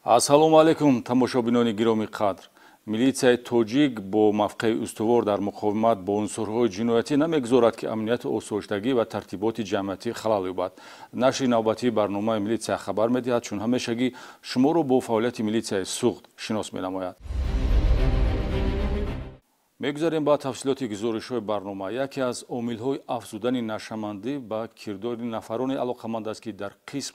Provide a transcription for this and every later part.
ассалому алейкум тамошобинони гироми қадр. Милитсияи тоҷик бо мавқеи устувор дар муқовимат бо унсурҳои ҷиноятӣ намегузорад ки амнияти осоиштагӣ ва тартиботи ҷамъиятӣ халал ёбад. Нашри навбатии барномаи милитсия хабар медиҳад, чун ҳамешагӣ шуморо бо фаъолияти милитсияи суғд шинос менамояд. мегузарем ба тафсилоти гузоришҳои барнома. Яке аз омилҳои афзудани нашамандӣ ба кирдори нафароне алоқаманд аст ки дар қисм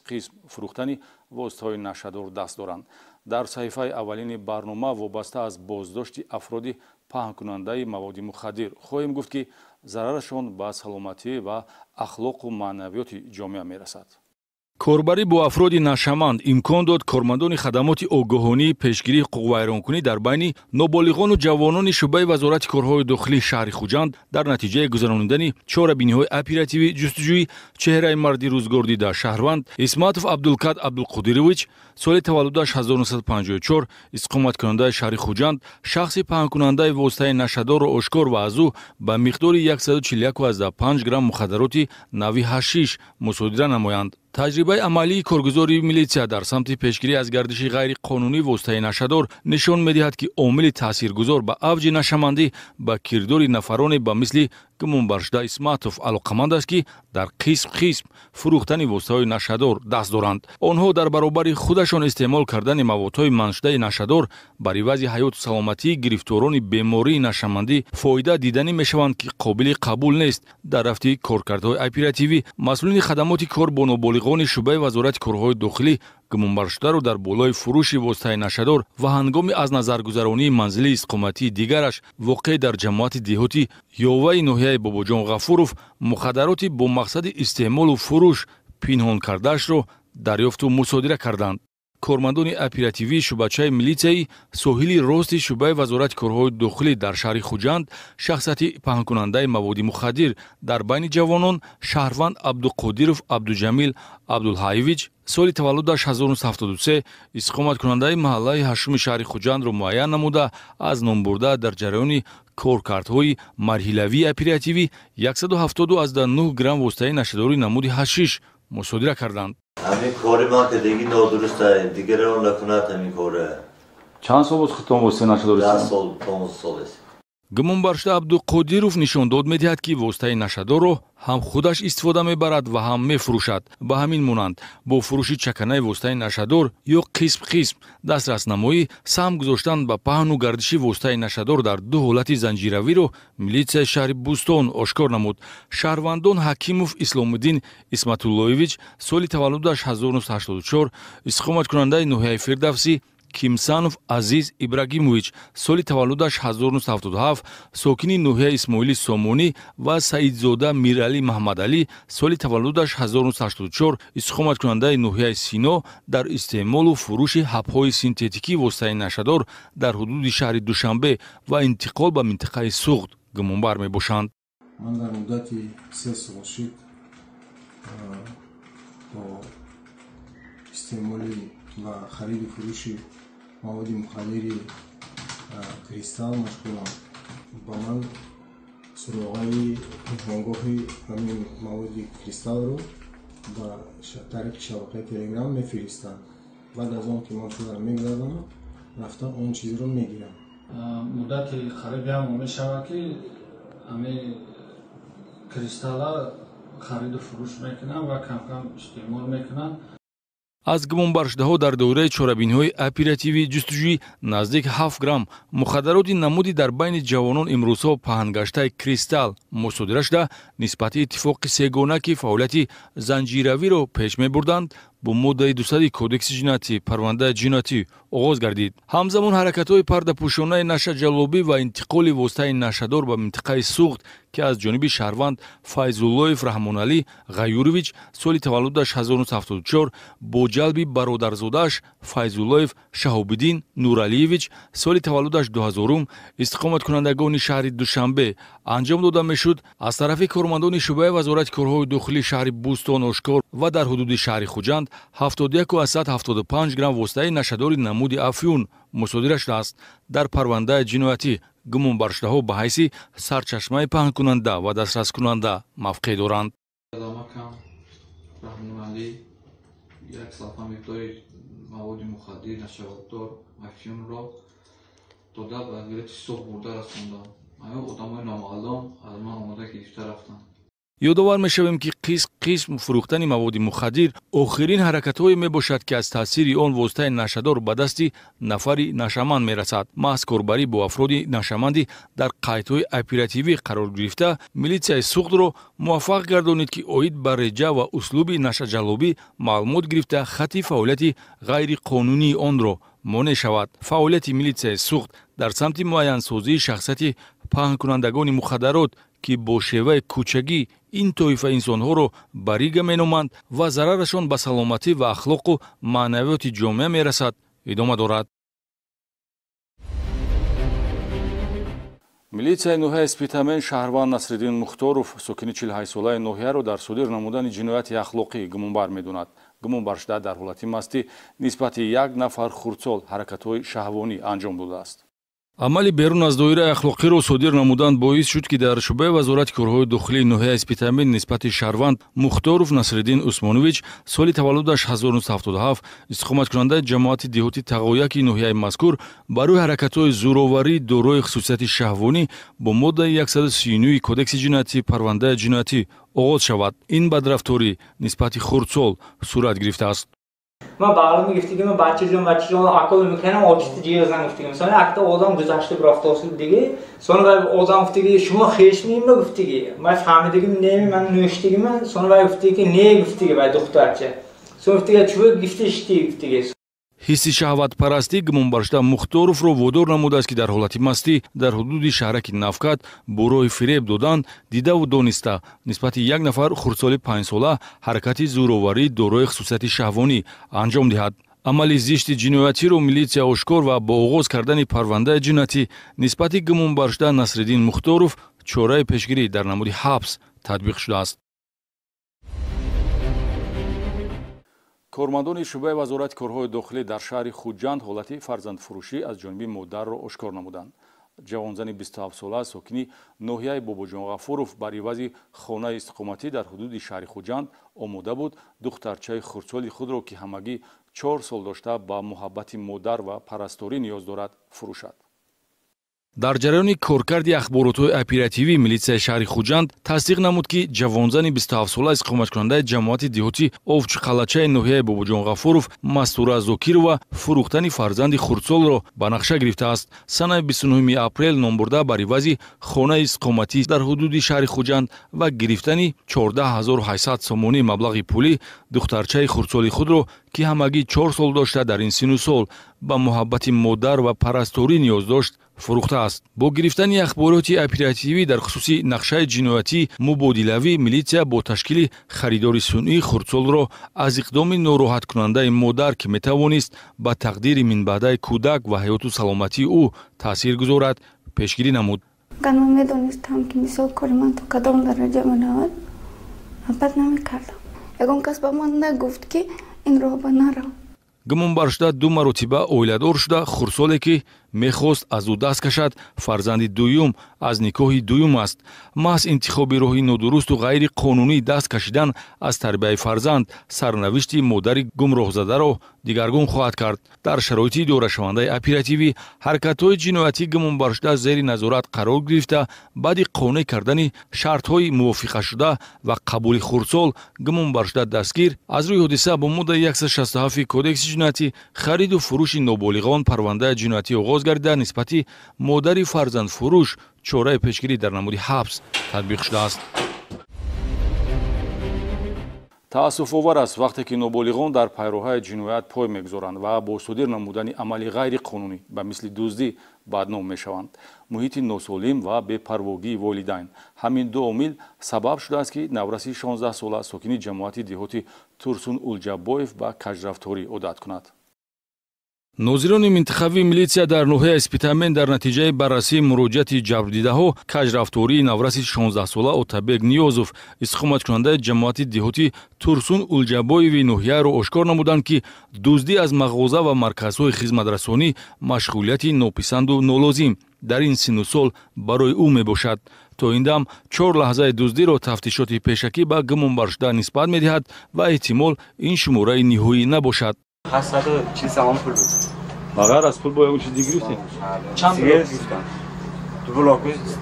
фурӯхтани воситаҳои нашадор даст доранд. дар саҳифаи аввалини барнома вобаста аз боздошти афроди паҳнкунандаи маводи мухаддир хоҳем гуфт ки зарарашон ба саломатӣ ва ахлоқу маънавиёти ҷомеа мерасад. корбарӣ бо афроди нашаманд имкон дод кормандони хадамоти огоҳонӣ пешгирии ҳуқуқвайронкунӣ дар байни ноболиғону ҷавонони шӯъбаи вазорати корҳои дохилии шаҳри Хуҷанд дар натиҷаи гузарондани чорабиниҳои оперативӣ ҷустуҷӯи чеҳраи марди рӯзгордида шаҳрванд Исматов Абдулкад Абдулқодирович соли таваллудаш 1954 иstiqomatkунандаи шаҳри Хуҷанд шахси паҳнкунандаи воситаи нашадорро ошкор ва аз ӯ ба миқдори 141,5 грамм мухаддароти нави ҳашиш мусодира намоянд. таҷрибаи амалии коргузори милитсия дар самти пешгирӣ аз гардиши ғайриқонунии воситаи нашадор нишон медиҳад ки омили таъсиргузор ба авҷи нашамандӣ ба кирдори нафароне ба мисли гумонбаршуда Исматов алоқаманд аст ки дар қисм фурӯхтани воситаҳои нашадор даст доранд. онҳо дар баробари худашон истеъмол кардани маводҳои маншудаи нашадор бар ивази ҳаёту саломатии гирифторони бемории нашамандӣ фоида диданӣ мешаванд ки қобили қабул нест. дар рафти коркардҳои оперативӣ масъулини хадамоти кор бо ноболиғони шӯъбаи вазорати корҳои дохилӣ гумонбаршударо дар болои фурӯши воситаи нашадор ва ҳангоми аз назаргузаронии манзили истиқоматии дигараш воқеъ дар ҷамоати деҳоти ёваи ноҳияи Бобоҷон Ғафуров мухаддароти бо мақсади истеъмолу фурӯш пинҳон кардаашро дарёфту мусодира карданд. кормандони оперативии шӯъбачаи милитсияи соҳили рости шӯъбаи вазорати корҳои дохилӣ дар шаҳри Хуҷанд шахсияти паҳнкунандаи маводи мухаддир дар байни ҷавонон шаҳрванд Абдуқодиров Абдуҷамил Абдулҳаевич соли таваллудаш 1973 истиқоматкунандаи маҳаллаи ҳашуми шаҳри Хуҷандро муайян намуда аз номбурда дар ҷараёни коркардҳои марҳилавии оперативӣ 179 грамм воситаи нашадори намуди ҳашиш мусодира карданд. همین کاری من که دیگه نادرسته دیگه رو نکند همین کاره. چند سال بود خودتون واسه نشداری؟ 10 سال 15 سال است. гумонбаршуда Абдуқодиров нишон дод медиҳад ки воситаи нашадорро ҳам худаш истифода мебарад ва ҳам мефурӯшад. ба ҳамин монанд бо фурӯши чаканаи воситаи нашадор ё қисм дастраснамоӣ саҳм гузоштан ба паҳну гардиши воситаи нашадор дар ду ҳолати занҷиравиро милитсияи шаҳри Бустон ошкор намуд. шаҳрвандон Ҳакимов Исломиддин Исматуллоевич соли таваллудаш 1984 истиқоматкунандаи ноҳияи Фирдавсӣ Кимсанов Азиз Ибрагимович соли таваллудаш 1977 сокини ноҳияи Исмоили Сомонӣ ва Саидзода Мирали Маҳмадалӣ соли таваллудаш 1984 истиқоматкунандаи ноҳияи Сино дар истеъмолу фурӯши ҳабҳои синтетикии воситаи нашадор дар ҳудуди шаҳри Душанбе ва интиқол ба минтақаи суғд гумонбар мебошанд. ман дар муддати 3 сол шид бо истеъмоли ва хариди фурӯши маводи мухаддири кристалл машғулам. ба ман суроғаи пинҳонгоҳи ҳамин маводи кристаллро ба тариқи шабакаи телеграм мефиристанд. баъд аз он ки ман шударо мегардонам рафта он чизро мегирам. муддати хариди ҳамо мешавад ки ҳамин кристалла хариду фурӯш мекунам ва камкам истеъмол мекунам. аз гумонбаршудаҳо дар доираи чорабиниҳои оперативӣ ҷустуҷӯи наздик 7 грамм мухаддароти намуди дар байни ҷавонон имрӯзҳо паҳнгаштаи кристалл мусодира шуда нисбати иттифоқи сегона ки фаъолияти занҷиравиро пеш мебурданд бо моддаи 200 кодекси ҷиноятӣ парвандаи ҷиноятӣ оғоз гардид. ҳамзамон ҳаракатҳои пардапӯшонаи нашаҷаллобӣ ва интиқоли воситаи нашадор ба минтақаи суғд ки аз ҷониби шаҳрванд Файзуллоев Раҳмоналӣ Ғаюрович соли таваллудаш 1974 бо ҷалби бародарзодааш Файзуллоев Шаҳобиддин Нуралиевич соли таваллудаш 2000 истиқоматкунандагони шаҳри Душанбе анҷом дода мешуд аз тарафи кормандони шӯъбаи вазорати корҳои дохилии шаҳри Бустон ошкор ва дар ҳудуди шаҳри Хуҷанд 71,75 грамм воситаи нашадори намуди афюн мусодира шудааст. дар парвандаи ҷиноятӣ гумонбаршудаҳо ба ҳайси сарчашмаи паҳнкунанда ва дастраскунанда мавқеъ доранд. مواد مخدر نشادردار افیون را داده به ولایت سوق برده رساندم. آدمای نامعلوم از من آماده گرفته رفتند. ёдовар мешавем ки қисм фурӯхтани маводи мухаддир охирин ҳаракатҳое мебошад ки аз таъсири он воситаи нашадор ба дасти нафари нашаманд мерасад. маҳз корбарӣ бо афроди нашамандӣ дар қайдҳои оперативӣ қарор гирифта милитсияи суғдро муваффақ гардонид ки оид ба реҷа ва услуби нашаҷаллобӣ маълумот гирифта хати фаъолияти ғайриқонунии онро монеъ шавад. фаъолияти милитсияи суғд дар самти муайянсозии шахсияти паҳнкунандагони мухаддарот ки бо шеваи кӯчагӣ ин тоифа инсонҳоро барига меноманд ва зарарашон ба саломатӣ ва ахлоқу маънавиёти ҷомеа мерасад, идома дорад. милитсияи ноҳияи спитамен шаҳрванд Насриддин Мухторов сокини 48-солаи ноҳияро дар содир намудани ҷинояти ахлоқӣ гумонбар медонад. гумонбаршуда дар ҳолати мастӣ нисбати як нафар хурдсол ҳаракатҳои шаҳвонӣ анҷом додааст. амали берун аз доираи ахлоқиро содир намудан боис шуд ки дар шӯъбаи вазорати корҳои дохилии ноҳияи спитамен нисбати шаҳрванд Мухторов Насриддин Усмонович соли таваллудаш 1977 истиқоматкунандаи ҷамоати деҳоти тағояки ноҳияи мазкур барои ҳаракатҳои зӯроварӣ дорои хусусияти шаҳвонӣ бо моддаи 139 кодекси ҷиноятӣ парвандаи ҷиноятӣ оғоз шавад. ин бадрафторӣ нисбати хурдсол сурат гирифтааст. من برنامه گفتیم من بچه‌جون عقل میکنم آتیست جیرزن گفتیم مثلا اگه آدم گذشته برافت اصل دیگه sonra آدم گفتی شما خیش نیم گفتی من فهمیدم نمی من نوشتی من sonra گفتی که نه گفتی برای دخترچه sonra گفتی چوب گفتیشتی گفتی ҳисси шаҳватпарастӣ гумонбаршуда Мухторовро водор намудааст ки дар ҳолати мастӣ дар ҳудуди шаҳраки Навкат бо роҳи фиреб додан дидаву дониста нисбати як нафар хурдсоли 5сола ҳаракати зӯроварӣ дорои хусусияти шаҳвонӣ анҷом диҳад. амали зишти ҷиноятиро милитсия ошкор ва бо оғоз кардани парвандаи ҷиноятӣ нисбати гумонбаршуда Насриддин Мухторов чораи пешгирӣ дар намуди ҳабс татбиқ шудааст. кормандони шӯъбаи вазорати корҳои дохилӣ дар шаҳри Хуҷанд ҳолати фарзандфурӯшӣ аз ҷониби модарро ошкор намуданд. ҷавонзани 27сола сокини ноҳияи Бобоҷон Ғафуров бар ивази хонаи истиқоматӣ дар ҳудуди шаҳри Хуҷанд омода буд духтарчаи хурдсоли худро ки ҳамагӣ 4 сол дошта ба муҳаббати модар ва парасторӣ ниёз дорад фурӯшад. дар ҷараёни коркарди ахборотҳои оперативӣ милитсияи шаҳри Хуҷанд тасдиқ намуд ки ҷавонзани 27сола истиқоматкунандаи ҷамоати деҳотӣ Овчиқалачаи ноҳияи Бобоҷон Ғафуров Мастура Зокирова фурӯхтани фарзанди хурдсолро ба нақша гирифтааст. санаи 29 апрел номбурда бар ивази хонаи истиқоматӣ дар ҳудуди шаҳри Хуҷанд ва гирифтани 14800 сомонӣ маблағи пулӣ духтарчаи хурдсоли худро ки ҳамагӣ 4 сол дошта дар ин сину сол ба муҳаббати модар ва парасторӣ ниёз дошт фурӯхтааст. бо гирифтани ахбороти оперативӣ дар хусуси нақшаи ҷиноятӣ мубодилавӣ милитсия бо ташкили харидори сунъии хурдсолро аз иқдоми нороҳаткунандаи модар ки метавонист ба тақдири минбаъдаи кӯдак ва ҳаёту саломатии ӯ таъсир гузорад пешгирӣ намуд. من میدونستم که مثال کار من تا کدام درجه منود محبت نمیکردم. یکم کس به من نگفت که این راه به نرو. гумонбаршуда 2 маротиба оиладор шуда хурдсоле ки мехост аз ӯ даст кашад фарзанди дуюм аз никоҳи дуюм аст. маҳз интихоби роҳи нодурусту ғайриқонунӣ даст кашидан аз тарбияи фарзанд сарнавишти модари гумроҳзадаро дигаргун хоҳад кард. дар шароити идорашавандаи оперативӣ ҳаракатҳои ҷиноятӣ гумонбаршуда зери назорат қарор гирифта баъди қонеъ кардани шартҳои мувофиқашуда ва қабули хурдсол гумонбаршуда дастгир аз рӯи ҳодиса бо моддаи 167 кодекси ҷиноятӣ хариду фурӯши ноболиғон парвандаи ҷиноятӣ оғоз гардида нисбати модари фарзандфурӯш чораи пешгирӣ дар намуди ҳабс татбиқ шудааст. таассуфовар аст вақте ки ноболиғон дар пайроҳаи ҷиноят пой мегузоранд ва бо содир намудани амали ғайриқонунӣ ба мисли дуздӣ бадном мешаванд. муҳити носолим ва бепарвогии волидайн ҳамин ду омил сабаб шудааст ки навраси 16сола сокини ҷамоати деҳоти Турсун Улҷаббоев ба кажрафторӣ одат кунад. нозирони минтахавии милитсия дар ноҳияи спитамен дар натиҷаи баррасии муроҷиати ҷабрдидаҳо кажрафтории навраси 16сола Отабек Ниёзов истиқоматкунандаи ҷамоати деҳоти Турсун Улҷаббоеви ноҳияро ошкор намуданд ки дуздӣ аз мағоза ва марказҳои хизматрасонӣ машғулияти нописанду нолозим дар ин сину сол барои ӯ мебошад. то ин дам 4 лаҳзаи дуздиро тафтишоти пешакӣ ба гумонбаршуда нисбат медиҳад ва эҳтимол ин шумораи ниҳоӣ набошад. 840 پول بود. فقط از پول با چیز دیگه گرفتی؟ چند سیگار گرفتم.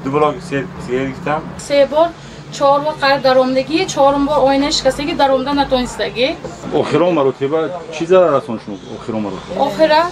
دو بلاک سیگار گرفتم. 3 بار 4 بار قرض درآمدگی 4 بار آینه شکستگی درآمده نتونستگی. آخرام مرتبه چی ضرر رسون شما آخرام مرتبه؟ آخره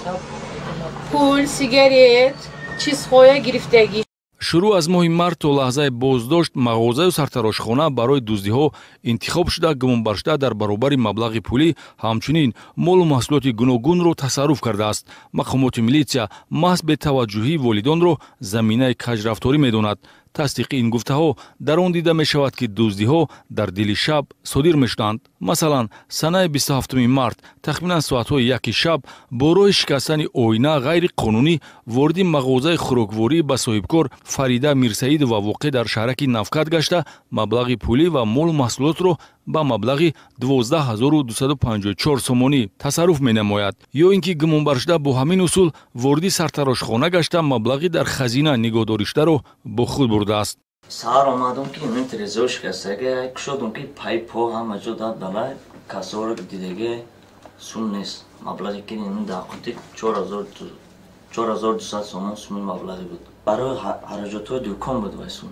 پول سیگارت چیز خواه گرفتگی. шурӯъ аз моҳи март то лаҳзаи боздошт мағозаю сарtaрошхона барои дуздиҳо интихоб шуда гумонбаршуда дар баробари маблағи пулӣ ҳамчунин молу маҳсулоти гуногунро тасарруф кардааст. мақомоти милитсия маҳз бетаваҷҷӯҳии волидонро заминаи каҷрафторӣ медонад. тасдиқи ин гуфтаҳо дар он дида мешавад ки дуздиҳо дар дили шаб содир мешуданд. масалан санаи 27 март тахминан соатҳои 1 шаб бо роҳи шикастани оина ғайриқонунӣ вориди мағозаи хӯрокворӣ ба соҳибкор Фарида Мирсаидова воқеъ дар шаҳраки Навкат гашта маблағи пулӣ ва молу маҳсулотро ба маблағи 12254 сомонӣ тасарруф менамояд. ё ин ки гумонбаршуда бо ҳамин усул вориди сарtaрошхона гашта маблағи дар хазина нигоҳдориштаро бо худ бурдааст. саҳар омадам ки мин тирезаҳо шикастаги кушодам ки пай по ҳама ҷо дад балай касоро дидаги сум нест. маблағи ки ин дақиқи 4200 сомон суми маблағи буд. барои ҳараҷотҳои дӯкон буд вай сум.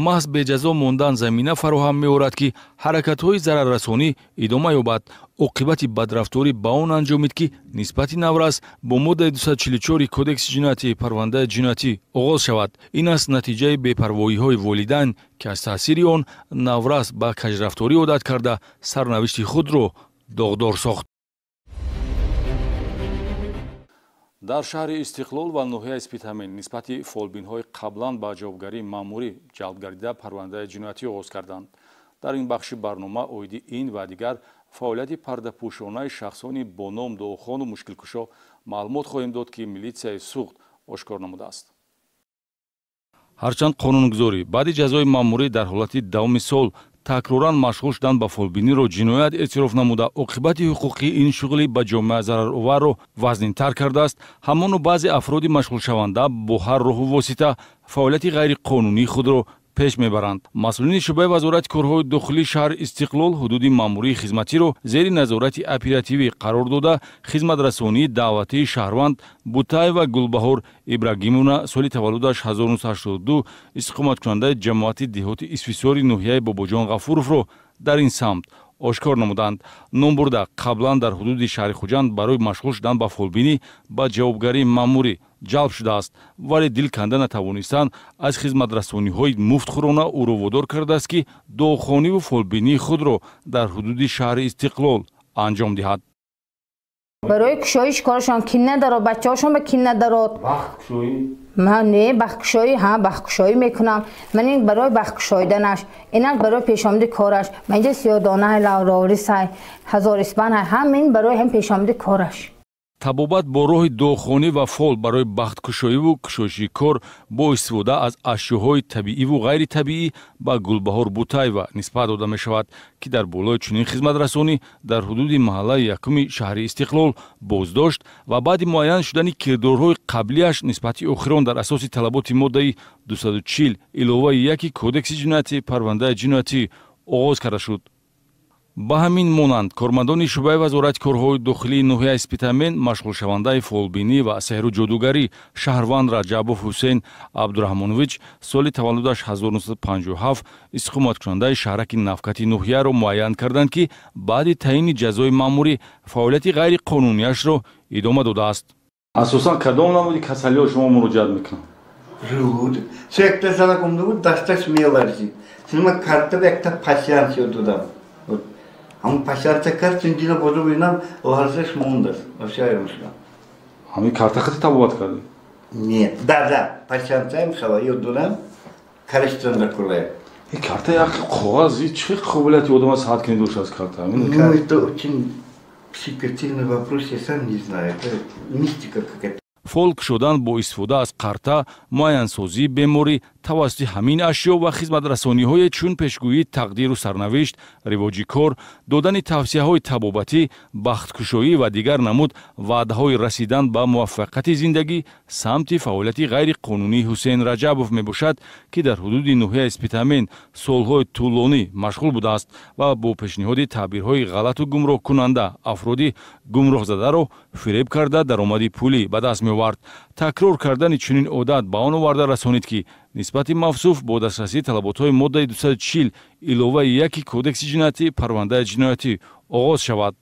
маҳз беҷазо мондан замина фароҳам меорад ки ҳаракатҳои зараррасонӣ идома ёбад. оқибати бадрафторӣ ба он анҷомид ки нисбати Навраз бо моддаи 244 кодекси ҷиноятии парвандаи ҷиноятӣ оғоз шавад. ин аст натиҷаи бепарвоиҳои волидайн ки аз таъсири он Навраз ба каҷрафторӣ одат карда сарнавишти худро доғдор сохт. дар шаҳри Истиқлол ва ноҳияи Спитамин нисбати фолбинҳои қаблан ба ҷавобгарии маъмурӣ ҷалб гардида парвандаи ҷиноятӣ оғоз карданд. дар ин бахши барнома оиди ин ва дигар фаъолияти пардапӯшонаи шахсони бо ном дуохону мушкилкушо маълумот хоҳем дод ки милитсияи суғд ошкор намудааст. ҳарчанд қонунгузорӣ баъди ҷазои маъмурӣ дар ҳолати давоми сол такроран машғул шудан ба фолбиниро ҷиноят эътироф намуда оқибати ҳуқуқии ин шуғли ба ҷомеа зарароварро вазнинтар кардааст. ҳамону баъзе афроди машғулшаванда бо ҳар роҳу восита фаъолияти ғайриқонунии худро пеш мебаранд. масъулини шӯъбаи вазорати корҳои дохилии шаҳри Истиқлол ҳудуди маъмурии хизматиро зери назорати оперативӣ қарор дода хизматрасонии даъватии шаҳрванд Бутаева Гулбаҳор Ибрагимовна соли таваллудаш 1982 истиқоматкунандаи ҷамоати деҳоти Исфисори ноҳияи Бобоҷон Ғафуровро дар ин самт ошкор намуданд. ном бурда қаблан дар ҳудуди шаҳри Хуҷанд барои машғул шудан ба фолбинӣ ба ҷавобгарии маъмурӣ ҷалб шудааст, вале дил канда натавонистанд аз хизматрасониҳои муфтхӯрона ӯро водор кардааст ки дуохониву фолбинии худро дар ҳудуди шаҳри Истиқлол анҷом диҳад. барои кушоиш корашон ки надаро бачаҳошон ба ки надарод ман не бахткушоӣ бахткушоӣ мекунам. ман ин барои бахткушоиданаш инак барои пешомади кораш ман инҷа сиёдонаҳай лаврорисай ҳазориспанҳай ҳамин барои ҳам пешомади кораш. табобат бо роҳи дуохонӣ ва фол барои бахткушоиву кушоиши кор бо истифода аз ашёҳои табииву ғайритабиӣ ба Гулбаҳор Бутаева нисбат дода мешавад ки дар болои чунин хизматрасонӣ дар ҳудуди маҳаллаи якуми шаҳри Истиқлол боздошт ва баъди муайян шудани кирдорҳои қаблияш нисбати охирон дар асоси талаботи моддаи 240 иловаи 1 кодекси ҷиноятии парвандаи ҷиноятӣ оғоз карда шуд. ба ҳамин монанд кормандони шӯъбаи вазорати корҳои дохилии ноҳияи Спитамен машғулшавандаи фолбинӣ ва сеҳру ҷодугарӣ шаҳрванд Раҷабов Ҳусейн Абдураҳмонович соли таваллудаш 1957 истиқоматкунандаи шаҳраки Навкати ноҳияро муайян карданд ки баъди таъини ҷазои маъмурӣ фаъолияти ғайриқонуниашро идома додааст. асосан кадом намуди касалиҳо шумо муроҷиат мекунанд? Рӯд секта залакомда буд дасташ меларзид. Сима картада якта пасиянсия додам. Ама пасиянсия кард синдина бозо бинам ларзаш мондаст. Ашаем шуна. ҳамин картахати табобат кардӣ? Не, да, пасиянсия мешава ё додам кариштанда кулай. ин карта як қоғаз чӣ қобилияти одам аст саҳат кини дошт аз карта? Ну это очень щепетильный вопрос, я сам не знаю. Это мистика какая-то. фол кушодан бо истифода аз қарта, муайянсозии беморӣ, тавассути ҳамин ашё ва хизматрасониҳое чун пешгӯӣ тақдиру сарнавишт, ривоҷи кор, додани тавсияҳои табобатӣ, бахткушоӣ ва дигар намуд ваъдаҳои расидан ба муваффақияти зиндагӣ самти фаъолияти ғайриқонунии Ҳусейн Раҷабов мебошад, ки дар ҳудуди ноҳияи Спитамен солҳои тӯлонӣ машғул будааст ва бо пешниҳоди таъбирҳои ғалату гумроҳкунанда афроди гумроҳзадаро фиреб карда даромади пулӣ ба даст меовард. Такрор кардани чунин одат ба он оварда расонид, ки нисбати мавсуф бо дастрасии талаботҳои моддаи 240 иловаи 1 кодекси ҷиноятӣ парвандаи ҷиноятӣ оғоз шавад.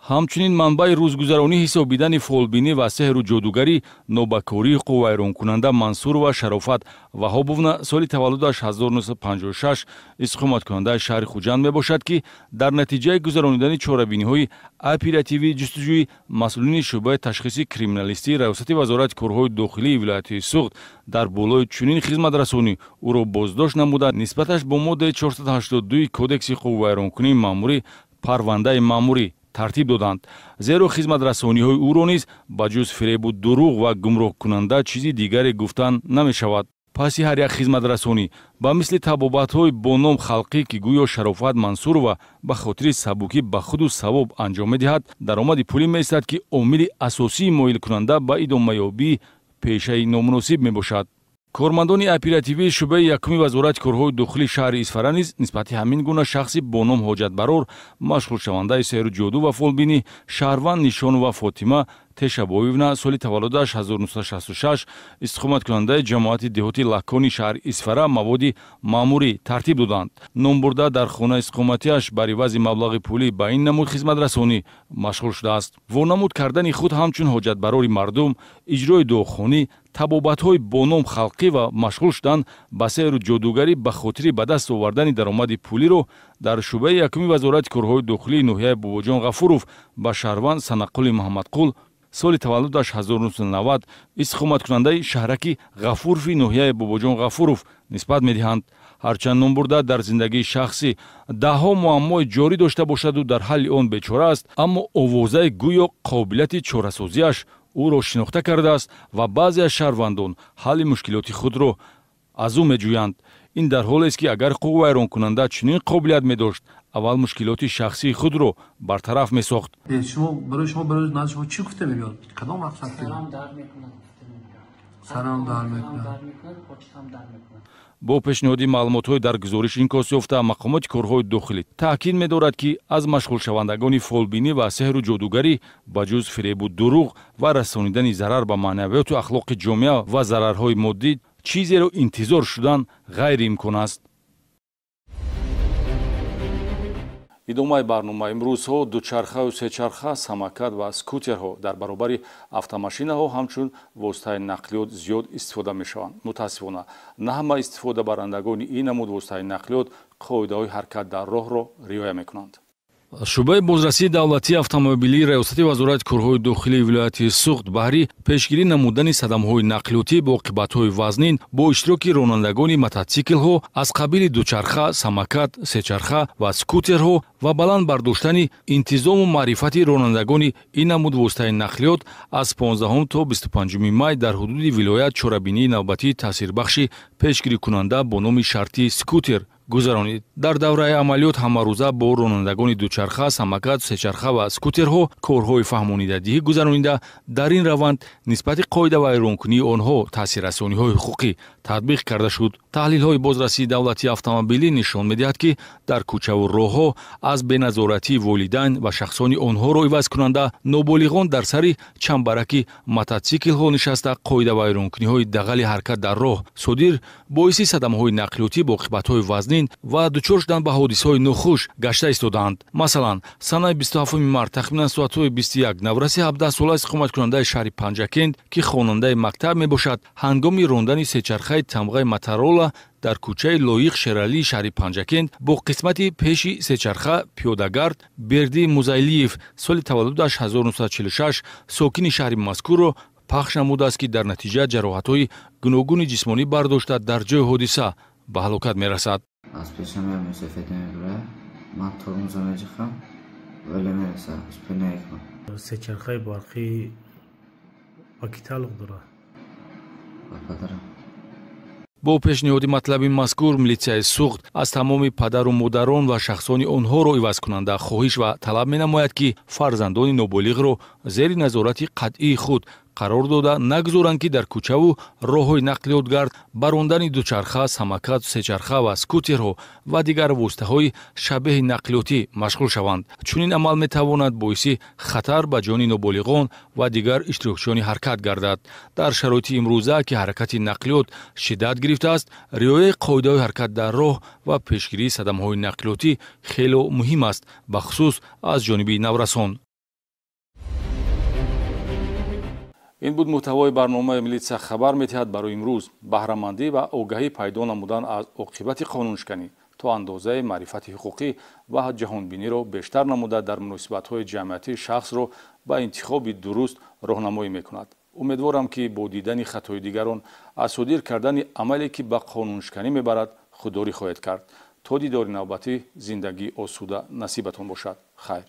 ҳамчунин манбаи рӯзгузаронӣ ҳисобидани фолбинӣ ва сеҳру ҷодугарӣ нобакории қуввайронкунанда Мансурова Шарофат Ваҳобовна соли таваллудаш 1956 иstiqomatkунандаи шаҳри Хуҷанд мебошад, ки дар натиҷаи гузаронидани чорабиниҳои оперативии ҷустуҷӯӣ масъулини шӯъбаи ташхиси криминалистии раёсати вазорати корҳои дохилии вилояти Суғд дар болои чунин хизматрасонӣ ӯро боздошт намуда нисбаташ бо моддаи 482 кодекси қуввайронкунии маъмурӣ парвандаи маъмурӣ тартиб доданд. Зеро хизматрасониҳои ӯро низ ба ҷуз фиребу дурӯғ ва гумроҳкунанда чизи дигаре гуфтан намешавад. Паси ҳар як хизматрасонӣ ба мисли табобатҳои бо ном халқӣ, ки гӯё Шарофат Мансурова ба хотири сабукӣ ба худу савоб анҷом медиҳад, даромади пулӣ меистад, ки омили асосии моилкунанда ба идомаёбии пешаи номуносиб мебошад. Кормандони оперативии шӯъбаи якуми вазорати корҳои дохилии шаҳри Исфара низ нисбати ҳамин гуна шахси бо ном ҳоҷатбарор машғулшавандаи сеҳру ҷоду ва фолбинӣ Шаҳрванд Нишонова Фотима Тешабоевна соли таваллудаш 1966 иstiqomatkунандаи ҷамоати деҳоти Лакони шаҳри Исфара маводи маъмурӣ тартиб доданд. Ном бурда дар хона иstiqоматиаш бар ивази маблағи пулӣ ба ин намуд хизматрасонӣ машғул шудааст. Вонамуд кардани худ ҳамчун ҳоҷатбарори мардум, иҷрои дуохонӣ, табобатҳои бо ном халқӣ ва машғул шудан ба сеҳру ҷодугарӣ ба хотири ба даст овардани даромади пулиро дар шӯъбаи якуми вазорати корҳои дохилии ноҳияи Бобоҷон Ғафуров ба Шаҳрванд Санаққули Муҳаммадқул соли таваллудаш 1990 иstiqomatkунандаи шаҳраки Ғафурови ноҳияи Бобоҷон Ғафуров нисбат медиҳанд. ҳарчанд ном бурда дар зиндагии шахсӣ даҳҳо муаммои ҷорӣ дошта бошаду дар ҳалли он бечора аст, аммо овозаи гӯё қобилияти чорасозиаш ӯро шинохта кардааст ва баъзе аз шаҳрвандон ҳалли мушкилоти худро аз ӯ меҷӯянд. ин дар ҳолест, ки агар қуввайронкунанда чунин қобилият медошт, аввал мушкилоти шахсии худро бартараф месохт. барои шумо чӣ гуфта меёд? Кадом мақсад? Сарам дар мекунад. бо пешниҳоди маълумотҳои дар гузориш инкос ёфта мақомоти корҳои дохилӣ таъкид медорад, ки аз машғулшавандагони фолбинӣ ва сеҳру ҷодугарӣ ба ҷуз фиребу дурӯғ ва расонидани зарар ба маънавиёту ахлоқи ҷомеа ва зарарҳои моддӣ чизеро интизор шудан ғайриимкон аст. идомаи барнома. имрӯзҳо дучархаю сечарха, самокат ва скутерҳо дар баробари автомашинаҳо ҳамчун воситаи нақлиёт зиёд истифода мешаванд. мутаассифона на ҳама истифодабарандагони ин намуд воситаи нақлиёт қоидаҳои ҳаракат дар роҳро риоя мекунанд. шӯъбаи бозрасии давлатии автомобилии раёсати вазорати корҳои дохилии вилояти Суғд баҳри пешгирӣ намудани садамаҳои нақлиётӣ бо оқибатҳои вазнин бо иштироки ронандагони мотоциклҳо аз қабили дучарха, самокат, сечарха ва скутерҳо ва баланд бардоштани интизому маърифати ронандагони ин намуд воситаи нақлиёт аз 15 то 25 май дар ҳудуди вилоят чорабинии навбатии таъсирбахши пешгирикунанда бо номи шартии скутер гузаронид. дар давраи амалиёт ҳамарӯза бо ронандагони дучарха, самокат, сечарха ва скутерҳо корҳои фаҳмонидадиҳӣ гузаронида дар ин раванд нисбати қоидавайронкунии онҳо таъсиррасониҳои ҳуқуқӣ татбиқ карда шуд. таҳлилҳои бозрасии давлатии автомобилӣ нишон медиҳад, ки дар кӯчаву роҳҳо аз беназоратии волидайн ва шахсони онҳоро иваз кунанда ноболиғон дар сари чамбараки мотоциклҳо нишаста қоидавайронкуниҳои дағали ҳаракат дар роҳ содир боиси садамаҳои нақлиётӣ бо оқибатҳои вазнин ва дучор шудан ба ҳодисаҳои нохуш гашта истодаанд. масалан, санаи 27 март тахминан соатҳои 21 навраси 17-сола иstiqomatkунандаи шаҳри Панҷакент, ки хонандаи мактаб мебошад, ҳангоми рондани сечархаи тамғаи Моторола дар кӯчаи Лоиқ Шералии шаҳри Панҷакент бо қисмати пеши сечарха пиёдагард Берди Музайлиев соли таваллудаш 1946 сокини шаҳри мазкурро пахш намудааст, ки дар натиҷа ҷароҳатҳои гуногуни ҷисмонӣ бардошта дар ҷои ҳодиса ба ҳалокат мерасад. аз пешам сафед мебура ман тормоза меҷихам вале мераса спина екам сечархаи барқӣ ба ки тааллуқ дорад? ба падарам. бо пешниҳоди матлаби мазкур милитсияи суғд аз тамоми падару модарон ва шахсони онҳоро ивазкунанда хоҳиш ва талаб менамояд ки фарзандони ноболиғро зери назорати қатъии худ қарор дода нагзоранд ки дар кӯчаву роҳҳои нақлиётгард ба рондани дучарха, самокат, сечарха ва скутерҳо ва дигар воситаҳои шабеҳи нақлиётӣ машғул шаванд. Чунин амал метавонад боиси хатар ба ҷони ноболиғон ва дигар иштирокчиёни ҳаракат гардад. Дар шароити имрӯза ки ҳаракати нақлиёт шиддат гирифтааст, риояи қоидаҳои ҳаракат дар роҳ ва пешгирии садамаҳои нақлиётӣ хело муҳим аст, бахусус аз ҷониби наврасон. ин буд муҳтавои барномаи милитсия хабар метиҳад барои имрӯз. баҳрамандӣ ва огаҳӣ пайдо намудан аз оқибати қонуншиканӣ то андозаи маърифати ҳуқуқӣ ва ҷаҳонбиниро бештар намуда дар муносибатҳои ҷамъиятии шахсро ба интихоби дуруст роҳнамоӣ мекунад. умедворам ки бо дидани хатои дигарон аз содир кардани амале ки ба қонуншиканӣ мебарад худдорӣ хоҳед кард. то дидори навбатӣ зиндагии осуда насибатон бошад. хайр.